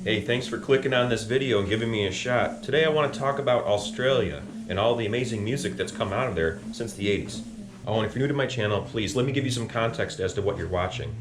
Hey, thanks for clicking on this video and giving me a shot. Today I want to talk about Australia and all the amazing music that's come out of there since the 80s. Oh, and if you're new to my channel, please let me give you some context as to what you're watching.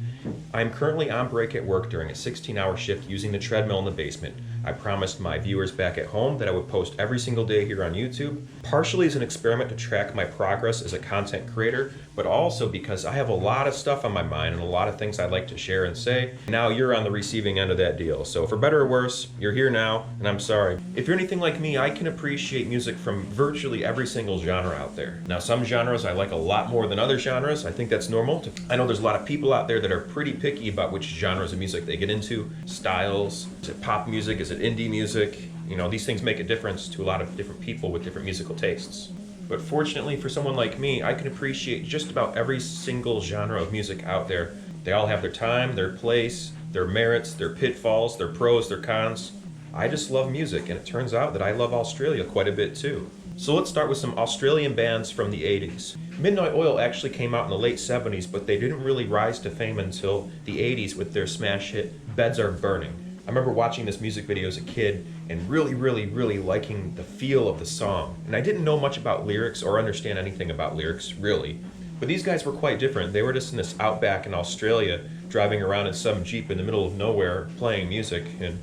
I'm currently on break at work during a 16-hour shift using the treadmill in the basement. I promised my viewers back at home that I would post every single day here on YouTube, partially as an experiment to track my progress as a content creator, but also because I have a lot of stuff on my mind and a lot of things I'd like to share and say. Now you're on the receiving end of that deal. So for better or worse, you're here now, and I'm sorry. If you're anything like me, I can appreciate music from virtually every single genre out there. Now some genres I like a lot more than other genres. I think that's normal. I know there's a lot of people out there that are pretty picky about which genres of music they get into. Styles, is it pop music, is it indie music? You know, these things make a difference to a lot of different people with different musical tastes. But fortunately for someone like me, I can appreciate just about every single genre of music out there. They all have their time, their place, their merits, their pitfalls, their pros, their cons. I just love music, and it turns out that I love Australia quite a bit too. So let's start with some Australian bands from the 80s. Midnight Oil actually came out in the late 70s, but they didn't really rise to fame until the 80s with their smash hit, Beds Are Burning. I remember watching this music video as a kid and really liking the feel of the song. And I didn't know much about lyrics or understand anything about lyrics, really. But these guys were quite different. They were just in this outback in Australia, driving around in some Jeep in the middle of nowhere, playing music, and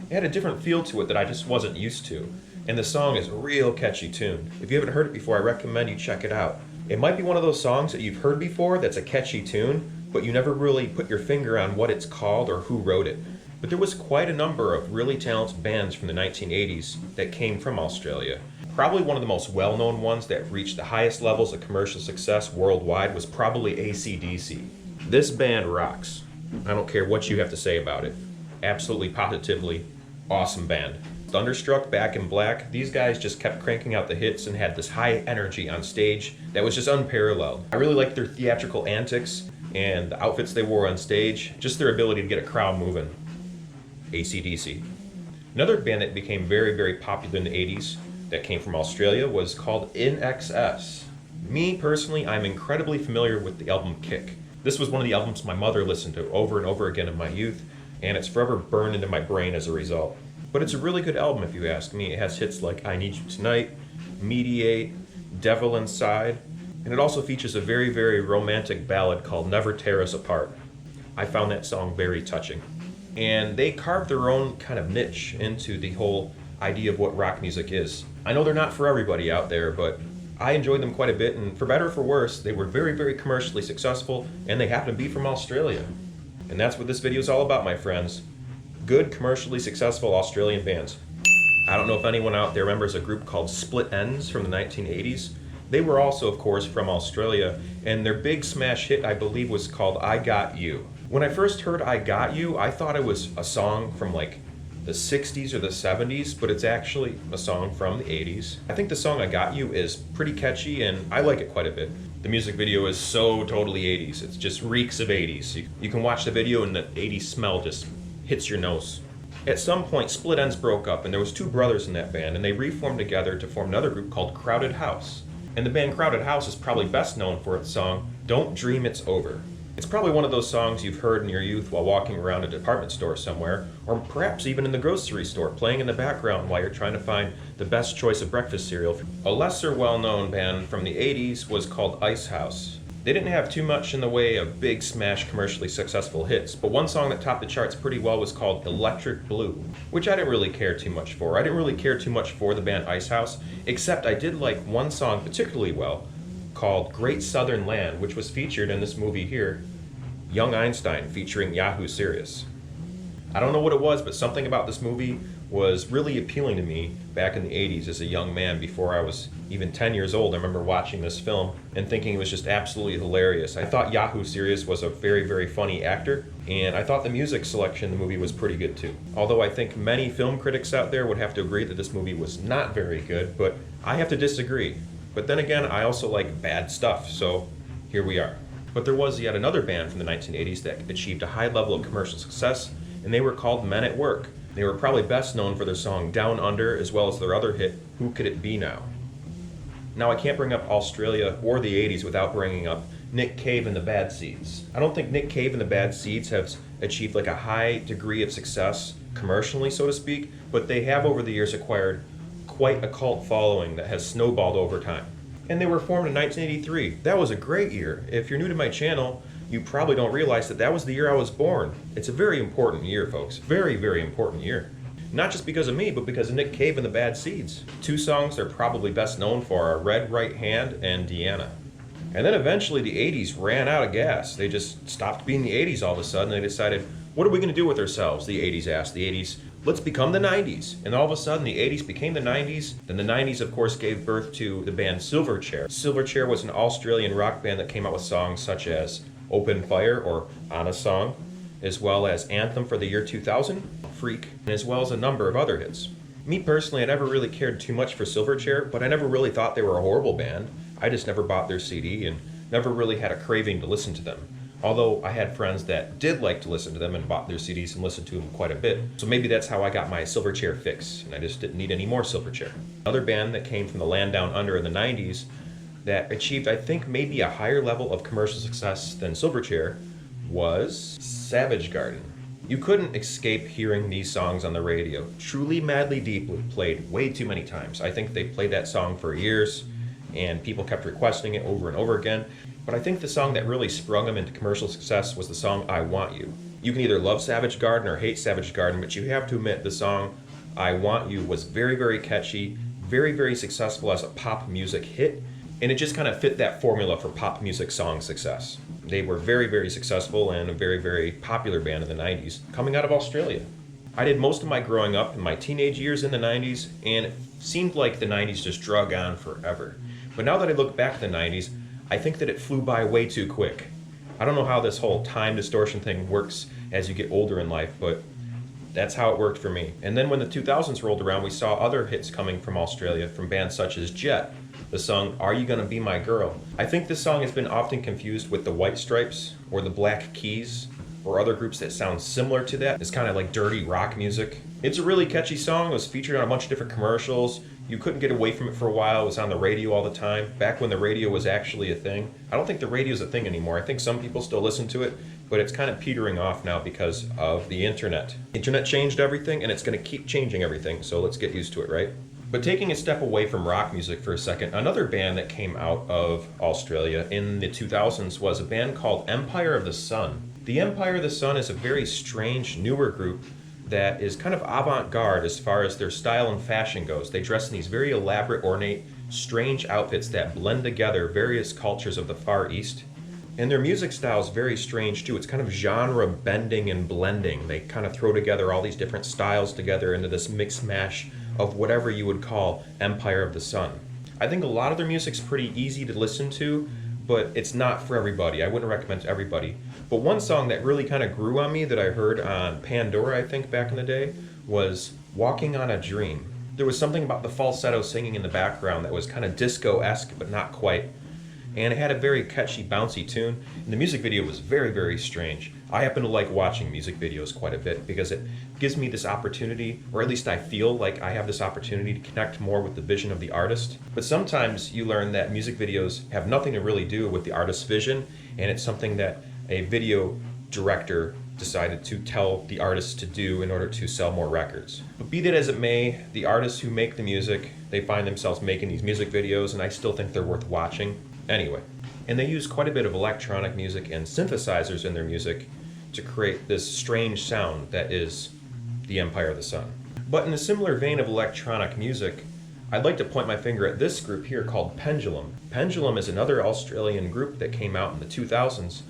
it had a different feel to it that I just wasn't used to. And the song is a real catchy tune. If you haven't heard it before, I recommend you check it out. It might be one of those songs that you've heard before that's a catchy tune, but you never really put your finger on what it's called or who wrote it. But there was quite a number of really talented bands from the 1980s that came from Australia. Probably one of the most well-known ones that reached the highest levels of commercial success worldwide was probably ACDC. This band rocks. I don't care what you have to say about it. Absolutely, positively, awesome band. Thunderstruck, Back in Black, these guys just kept cranking out the hits and had this high energy on stage that was just unparalleled. I really liked their theatrical antics and the outfits they wore on stage, just their ability to get a crowd moving. ACDC. Another band that became very popular in the 80s that came from Australia was called INXS. Me personally, I'm incredibly familiar with the album Kick. This was one of the albums my mother listened to over and over again in my youth, and it's forever burned into my brain as a result. But it's a really good album if you ask me. It has hits like I Need You Tonight, Mediate, Devil Inside, and it also features a very romantic ballad called Never Tear Us Apart. I found that song very touching. And they carved their own kind of niche into the whole idea of what rock music is. I know they're not for everybody out there, but I enjoyed them quite a bit, and for better or for worse, they were very commercially successful, and they happen to be from Australia. And that's what this video is all about, my friends. Good, commercially successful Australian bands. I don't know if anyone out there remembers a group called Split Enz from the 1980s. They were also, of course, from Australia, and their big smash hit, I believe, was called I Got You. When I first heard I Got You, I thought it was a song from like the 60s or the 70s, but it's actually a song from the 80s. I think the song I Got You is pretty catchy, and I like it quite a bit. The music video is so totally 80s. It just reeks of 80s. You can watch the video and the 80s smell just hits your nose. At some point, Split Enz broke up, and there was two brothers in that band, and they reformed together to form another group called Crowded House. And the band Crowded House is probably best known for its song, Don't Dream It's Over. It's probably one of those songs you've heard in your youth while walking around a department store somewhere, or perhaps even in the grocery store, playing in the background while you're trying to find the best choice of breakfast cereal. A lesser well-known band from the 80s was called Ice House. They didn't have too much in the way of big smash commercially successful hits, but one song that topped the charts pretty well was called Electric Blue, which I didn't really care too much for. I didn't really care too much for the band Ice House, except I did like one song particularly well, called Great Southern Land, which was featured in this movie here, Young Einstein, featuring Yahoo Serious. I don't know what it was, but something about this movie was really appealing to me back in the 80s as a young man before I was even 10 years old. I remember watching this film and thinking it was just absolutely hilarious. I thought Yahoo Serious was a very funny actor, and I thought the music selection in the movie was pretty good too. Although I think many film critics out there would have to agree that this movie was not very good, but I have to disagree. But then again, I also like bad stuff, so here we are. But there was yet another band from the 1980s that achieved a high level of commercial success, and they were called Men at Work. They were probably best known for their song Down Under, as well as their other hit, Who Could It Be Now? Now, I can't bring up Australia or the 80s without bringing up Nick Cave and the Bad Seeds. I don't think Nick Cave and the Bad Seeds have achieved like a high degree of success commercially, so to speak, but they have over the years acquired quite a cult following that has snowballed over time. And they were formed in 1983. That was a great year. If you're new to my channel, you probably don't realize that that was the year I was born. It's a very important year, folks. Very, very important year. Not just because of me, but because of Nick Cave and the Bad Seeds. Two songs they're probably best known for are Red Right Hand and Deanna. And then eventually the 80s ran out of gas. They just stopped being the 80s all of a sudden. They decided, what are we going to do with ourselves? The 80s asked. The 80s, let's become the 90s. And all of a sudden the 80s became the 90s. Then the 90s, of course, gave birth to the band Silverchair. Silverchair was an Australian rock band that came out with songs such as Open Fire or On a Song, as well as Anthem for the year 2000, Freak, and as well as a number of other hits. Me personally, I never really cared too much for Silverchair, but I never really thought they were a horrible band. I just never bought their CD and never really had a craving to listen to them. Although I had friends that did like to listen to them and bought their CDs and listened to them quite a bit. So maybe that's how I got my Silverchair fix, and I just didn't need any more Silverchair. Another band that came from the land down under in the 90s that achieved, I think, maybe a higher level of commercial success than Silverchair was Savage Garden. You couldn't escape hearing these songs on the radio. Truly, Madly, Deeply played way too many times. I think they played that song for years, and people kept requesting it over and over again. But I think the song that really sprung them into commercial success was the song I Want You. You can either love Savage Garden or hate Savage Garden, but you have to admit the song I Want You was very, very catchy, very, very successful as a pop music hit, and it just kind of fit that formula for pop music song success. They were very, very successful and a very, very popular band in the 90s, coming out of Australia. I did most of my growing up in my teenage years in the 90s, and it seemed like the 90s just drug on forever. But now that I look back at the 90s, I think that it flew by way too quick. I don't know how this whole time distortion thing works as you get older in life, but that's how it worked for me. And then when the 2000s rolled around, we saw other hits coming from Australia from bands such as Jet, the song Are You Gonna Be My Girl. I think this song has been often confused with the White Stripes or the Black Keys or other groups that sound similar to that. It's kind of like dirty rock music. It's a really catchy song. It was featured on a bunch of different commercials. You couldn't get away from it for a while. It was on the radio all the time, back when the radio was actually a thing. I don't think the radio is a thing anymore. I think some people still listen to it, but it's kind of petering off now because of the internet. Internet changed everything, and it's going to keep changing everything, so let's get used to it, right? But taking a step away from rock music for a second, another band that came out of Australia in the 2000s was a band called Empire of the Sun. The Empire of the Sun is a very strange, newer group that is kind of avant-garde as far as their style and fashion goes. They dress in these very elaborate, ornate, strange outfits that blend together various cultures of the Far East. And their music style is very strange too. It's kind of genre bending and blending. They kind of throw together all these different styles together into this mix mash of whatever you would call Empire of the Sun. I think a lot of their music's pretty easy to listen to, but it's not for everybody. I wouldn't recommend it to everybody. But one song that really kind of grew on me that I heard on Pandora, I think, back in the day, was Walking on a Dream. There was something about the falsetto singing in the background that was kind of disco-esque, but not quite. And it had a very catchy, bouncy tune, and the music video was very, very strange. I happen to like watching music videos quite a bit because it gives me this opportunity, or at least I feel like I have this opportunity to connect more with the vision of the artist. But sometimes you learn that music videos have nothing to really do with the artist's vision, and it's something that a video director decided to tell the artist to do in order to sell more records. But be that as it may, the artists who make the music, they find themselves making these music videos, and I still think they're worth watching. Anyway, and they use quite a bit of electronic music and synthesizers in their music to create this strange sound that is the Empire of the Sun. But in a similar vein of electronic music, I'd like to point my finger at this group here called Pendulum. Pendulum is another Australian group that came out in the 2000s,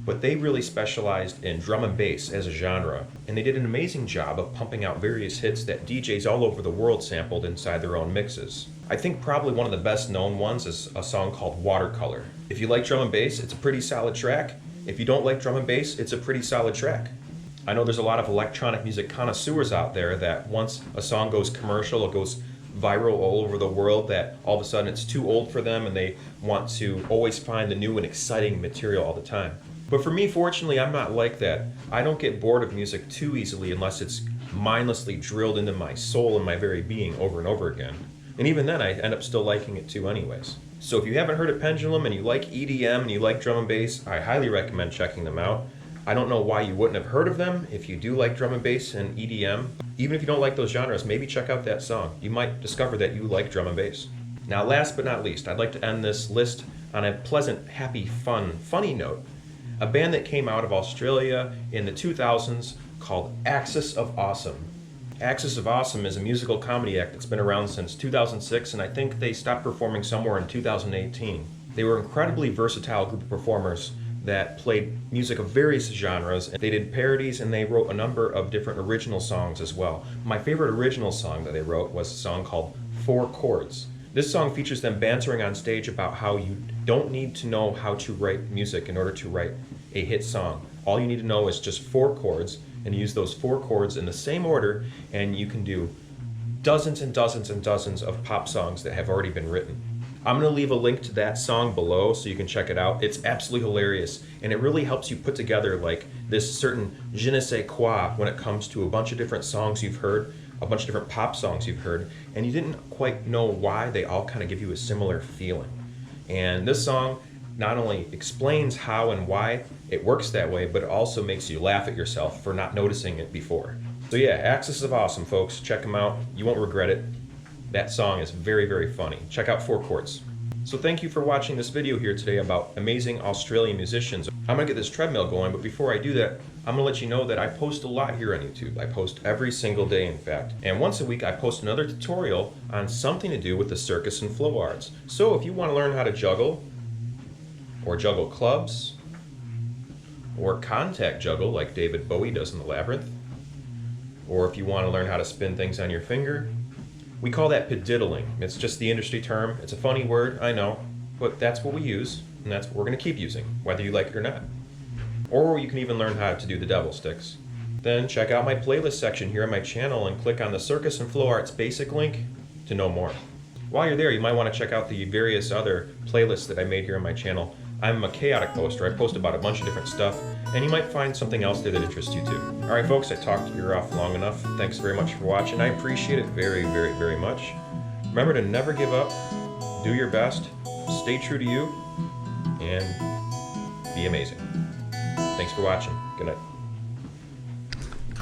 but they really specialized in drum and bass as a genre, and they did an amazing job of pumping out various hits that DJs all over the world sampled inside their own mixes. I think probably one of the best known ones is a song called Watercolor. If you like drum and bass, it's a pretty solid track. If you don't like drum and bass, it's a pretty solid track. I know there's a lot of electronic music connoisseurs out there that once a song goes commercial, it goes viral all over the world, that all of a sudden it's too old for them and they want to always find the new and exciting material all the time. But for me, fortunately, I'm not like that. I don't get bored of music too easily unless it's mindlessly drilled into my soul and my very being over and over again. And even then, I end up still liking it too anyways. So if you haven't heard of Pendulum and you like EDM and you like drum and bass, I highly recommend checking them out. I don't know why you wouldn't have heard of them if you do like drum and bass and EDM. Even if you don't like those genres, maybe check out that song. You might discover that you like drum and bass. Now, last but not least, I'd like to end this list on a pleasant, happy, fun, funny note. A band that came out of Australia in the 2000s called Axis of Awesome. Axis of Awesome is a musical comedy act that's been around since 2006, and I think they stopped performing somewhere in 2018. They were an incredibly versatile group of performers that played music of various genres. They did parodies, and they wrote a number of different original songs as well. My favorite original song that they wrote was a song called 4 Chords. This song features them bantering on stage about how you don't need to know how to write music in order to write a hit song. All you need to know is just 4 chords, and use those 4 chords in the same order, and you can do dozens and dozens and dozens of pop songs that have already been written. I'm going to leave a link to that song below so you can check it out. It's absolutely hilarious, and it really helps you put together like this certain je ne sais quoi when it comes to a bunch of different songs you've heard, a bunch of different pop songs you've heard, and you didn't quite know why. They all kind of give you a similar feeling. And this song not only explains how and why it works that way, but it also makes you laugh at yourself for not noticing it before. So yeah, Axis of Awesome, folks. Check them out. You won't regret it. That song is very, very funny. Check out 4 Chords. So thank you for watching this video here today about amazing Australian musicians. I'm going to get this treadmill going, but before I do that, I'm going to let you know that I post a lot here on YouTube. I post every single day, in fact. And once a week, I post another tutorial on something to do with the circus and flow arts. So if you want to learn how to juggle, or juggle clubs, or contact juggle like David Bowie does in the Labyrinth, or if you want to learn how to spin things on your finger, we call that pediddling. It's just the industry term. It's a funny word, I know, but that's what we use, and that's what we're going to keep using, whether you like it or not. Or you can even learn how to do the devil sticks. Then check out my playlist section here on my channel and click on the Circus and Flow Arts basic link to know more. While you're there, you might want to check out the various other playlists that I made here on my channel. I'm a chaotic poster. I post about a bunch of different stuff, and you might find something else there that interests you too. Alright folks, I talked your ear off long enough. Thanks very much for watching. I appreciate it very, very, very much. Remember to never give up, do your best, stay true to you, and be amazing. Thanks for watching. Good night.